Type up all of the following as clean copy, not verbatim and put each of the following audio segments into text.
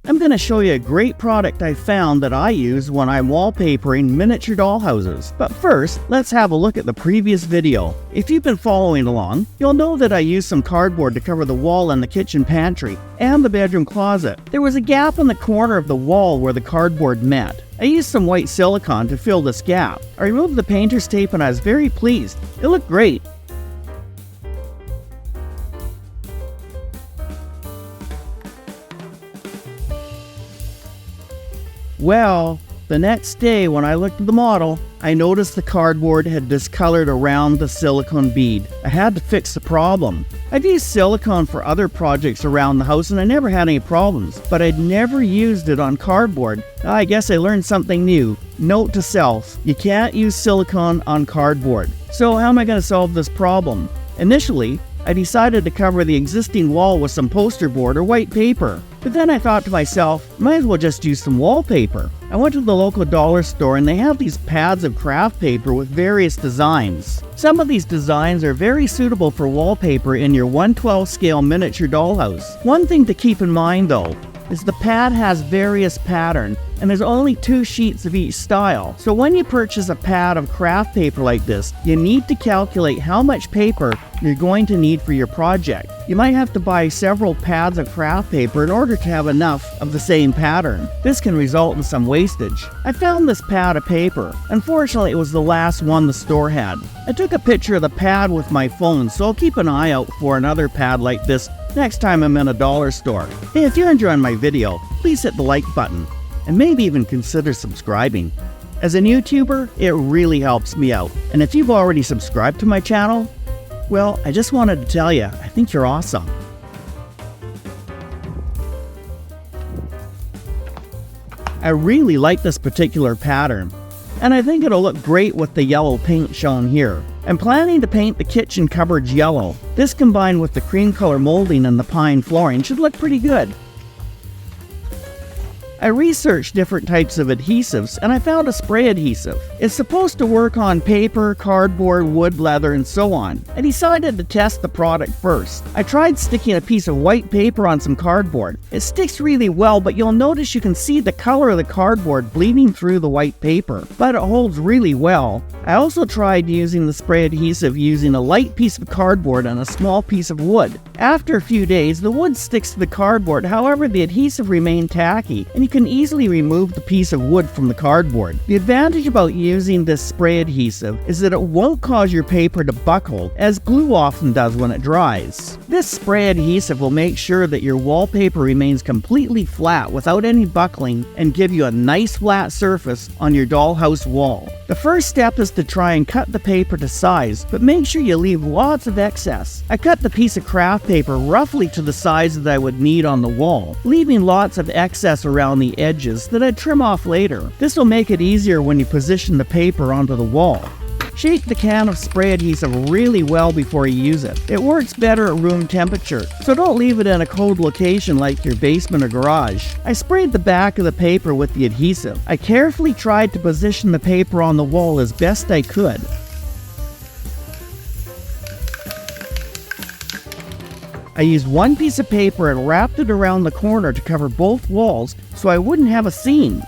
I'm going to show you a great product I found that I use when I'm wallpapering miniature dollhouses. But first, let's have a look at the previous video. If you've been following along, you'll know that I used some cardboard to cover the wall in the kitchen pantry and the bedroom closet. There was a gap in the corner of the wall where the cardboard met. I used some white silicone to fill this gap. I removed the painter's tape and I was very pleased. It looked great. Well, the next day when I looked at the model, I noticed the cardboard had discolored around the silicone bead. I had to fix the problem. I've used silicone for other projects around the house and I never had any problems, but I'd never used it on cardboard. I guess I learned something new. Note to self, you can't use silicone on cardboard. So how am I going to solve this problem? Initially, I decided to cover the existing wall with some poster board or white paper. But then I thought to myself, might as well just use some wallpaper. I went to the local dollar store and they have these pads of craft paper with various designs. Some of these designs are very suitable for wallpaper in your 1/12 scale miniature dollhouse. One thing to keep in mind though, is the pad has various pattern and there's only 2 sheets of each style. So when you purchase a pad of craft paper like this, you need to calculate how much paper you're going to need for your project. You might have to buy several pads of craft paper in order to have enough of the same pattern. This can result in some wastage. I found this pad of paper. Unfortunately, it was the last one the store had. I took a picture of the pad with my phone, so I'll keep an eye out for another pad like this next time I'm in a dollar store. Hey, if you're enjoying my video, please hit the like button and maybe even consider subscribing. As a YouTuber, it really helps me out. And if you've already subscribed to my channel, well, I just wanted to tell you, I think you're awesome. I really like this particular pattern, and I think it'll look great with the yellow paint shown here. I'm planning to paint the kitchen cupboards yellow. This combined with the cream color molding and the pine flooring should look pretty good. I researched different types of adhesives and I found a spray adhesive. It's supposed to work on paper, cardboard, wood, leather, and so on. I decided to test the product first. I tried sticking a piece of white paper on some cardboard. It sticks really well, but you'll notice you can see the color of the cardboard bleeding through the white paper, but it holds really well. I also tried using the spray adhesive using a light piece of cardboard and a small piece of wood. After a few days, the wood sticks to the cardboard, however the adhesive remained tacky, and you can easily remove the piece of wood from the cardboard. The advantage about using this spray adhesive is that it won't cause your paper to buckle, as glue often does when it dries. This spray adhesive will make sure that your wallpaper remains completely flat without any buckling and give you a nice flat surface on your dollhouse wall. The first step is to try and cut the paper to size, but make sure you leave lots of excess. I cut the piece of craft paper roughly to the size that I would need on the wall, leaving lots of excess around the edges that I'd trim off later. This will make it easier when you position the paper onto the wall. Shake the can of spray adhesive really well before you use it. It works better at room temperature, so don't leave it in a cold location like your basement or garage. I sprayed the back of the paper with the adhesive. I carefully tried to position the paper on the wall as best I could. I used one piece of paper and wrapped it around the corner to cover both walls so I wouldn't have a seam.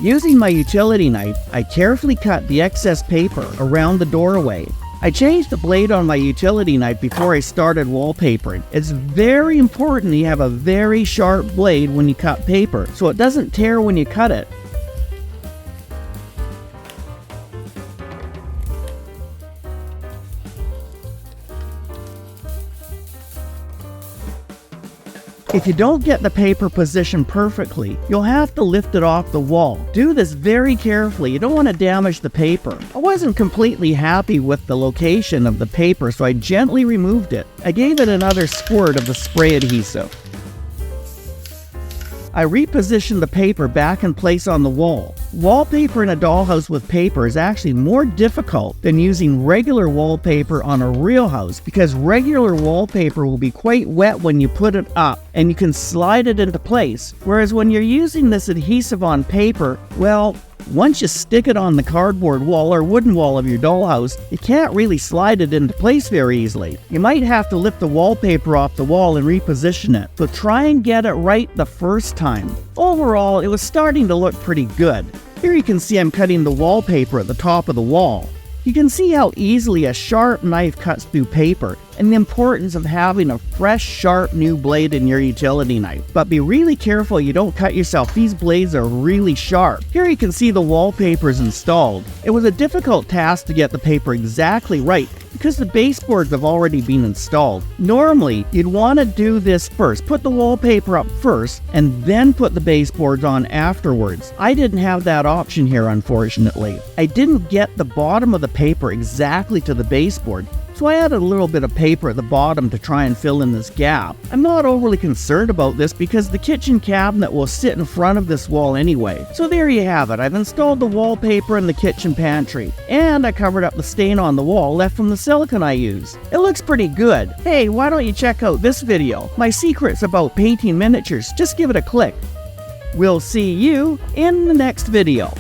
Using my utility knife, I carefully cut the excess paper around the doorway. I changed the blade on my utility knife before I started wallpapering. It's very important you have a very sharp blade when you cut paper, so it doesn't tear when you cut it. If you don't get the paper positioned perfectly, you'll have to lift it off the wall. Do this very carefully, you don't want to damage the paper. I wasn't completely happy with the location of the paper, so I gently removed it. I gave it another squirt of the spray adhesive. I repositioned the paper back in place on the wall. Wallpaper in a dollhouse with paper is actually more difficult than using regular wallpaper on a real house, because regular wallpaper will be quite wet when you put it up and you can slide it into place. Whereas when you're using this adhesive on paper, well, once you stick it on the cardboard wall or wooden wall of your dollhouse, you can't really slide it into place very easily. You might have to lift the wallpaper off the wall and reposition it, so try and get it right the first time. Overall, it was starting to look pretty good. Here you can see I'm cutting the wallpaper at the top of the wall. You can see how easily a sharp knife cuts through paper, and the importance of having a fresh, sharp new blade in your utility knife. But be really careful you don't cut yourself. These blades are really sharp. Here you can see the wallpaper is installed. It was a difficult task to get the paper exactly right, because the baseboards have already been installed. Normally, you'd want to do this first. Put the wallpaper up first, and then put the baseboards on afterwards. I didn't have that option here, unfortunately. I didn't get the bottom of the paper exactly to the baseboard, so I added a little bit of paper at the bottom to try and fill in this gap. I'm not overly concerned about this because the kitchen cabinet will sit in front of this wall anyway. So there you have it. I've installed the wallpaper in the kitchen pantry, and I covered up the stain on the wall left from the silicone I used. It looks pretty good. Hey, why don't you check out this video? My secrets about painting miniatures. Just give it a click. We'll see you in the next video.